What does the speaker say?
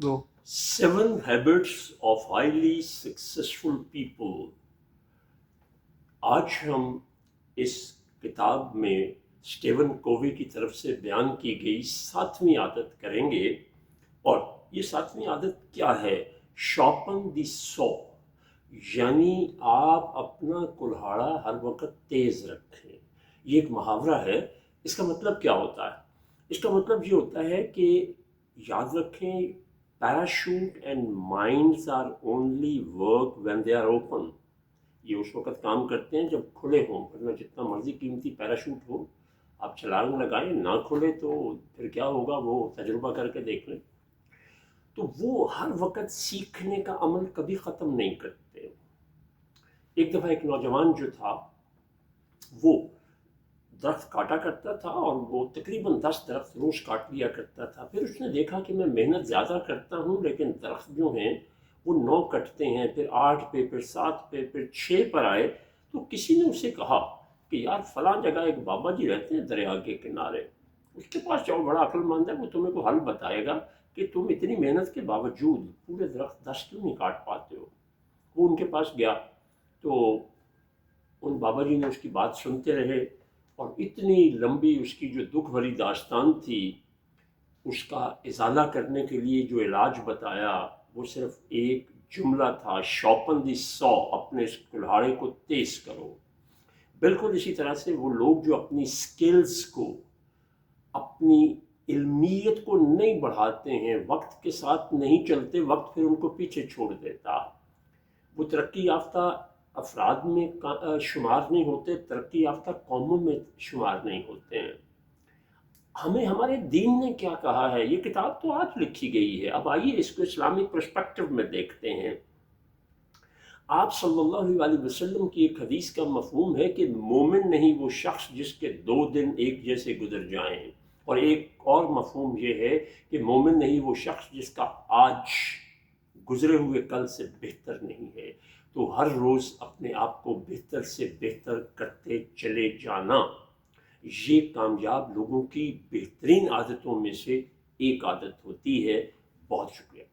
Do 7 Habits of Highly Successful People. آج ہم اس کتاب میں اسٹیون کووی کی طرف سے بیان کی گئی 7ویں عادت کریں گے، اور یہ 7ویں عادت کیا ہے؟ شارپن دی سو، یعنی آپ اپنا کلہاڑا ہر وقت تیز رکھیں۔ یہ ایک محاورہ ہے۔ اس کا مطلب کیا ہوتا ہے؟ اس کا مطلب یہ ہوتا ہے کہ یاد رکھیں، parachute and minds are only work when they are open. یہ اس وقت کام کرتے ہیں جب کھلے ہوں، ورنہ جتنا مرضی قیمتی پیراشوٹ ہو آپ چھلانگ لگائیں، نہ کھلے تو پھر کیا ہوگا، وہ تجربہ کر کے دیکھ لیں۔ تو وہ ہر وقت سیکھنے کا عمل کبھی ختم نہیں کرتے۔ ایک دفعہ ایک نوجوان جو تھا وہ درخت کاٹا کرتا تھا، اور وہ تقریباً 10 درخت روز کاٹ لیا کرتا تھا۔ پھر اس نے دیکھا کہ میں محنت زیادہ کرتا ہوں لیکن درخت جو ہیں وہ 9 کٹتے ہیں، پھر 8 پہ، پھر 7 پہ، پھر 6 پر آئے۔ تو کسی نے اسے کہا کہ یار فلاں جگہ ایک بابا جی رہتے ہیں دریا کے کنارے، اس کے پاس جاؤ، بڑا عقل مند ہے، وہ تمہیں کو حل بتائے گا کہ تم اتنی محنت کے باوجود پورے درخت 10 کیوں نہیں کاٹ پاتے ہو۔ وہ ان کے پاس گیا تو ان بابا جی نے اس کی بات سنتے رہے، اور اتنی لمبی اس کی جو دکھ بھری داستان تھی، اس کا ازالہ کرنے کے لیے جو علاج بتایا وہ صرف ایک جملہ تھا، شارپن دی سو، اپنے اس کلہاڑے کو تیز کرو۔ بالکل اسی طرح سے وہ لوگ جو اپنی سکلز کو، اپنی علمیت کو نہیں بڑھاتے ہیں، وقت کے ساتھ نہیں چلتے، وقت پھر ان کو پیچھے چھوڑ دیتا، وہ ترقی یافتہ افراد میں شمار نہیں ہوتے، ترقی یافتہ قوموں میں شمار نہیں ہوتے ہیں۔ ہمیں ہمارے دین نے کیا کہا ہے؟ یہ کتاب تو آج لکھی گئی ہے، اب آئیے اس کو اسلامک پرسپیکٹو میں دیکھتے ہیں۔ آپ صلی اللہ علیہ وسلم کی ایک حدیث کا مفہوم ہے کہ مومن نہیں وہ شخص جس کے 2 دن ایک جیسے گزر جائیں، اور ایک اور مفہوم یہ ہے کہ مومن نہیں وہ شخص جس کا آج گزرے ہوئے کل سے بہتر نہیں ہے۔ تو ہر روز اپنے آپ کو بہتر سے بہتر کرتے چلے جانا، یہ کامیاب لوگوں کی بہترین عادتوں میں سے ایک عادت ہوتی ہے۔ بہت شکریہ۔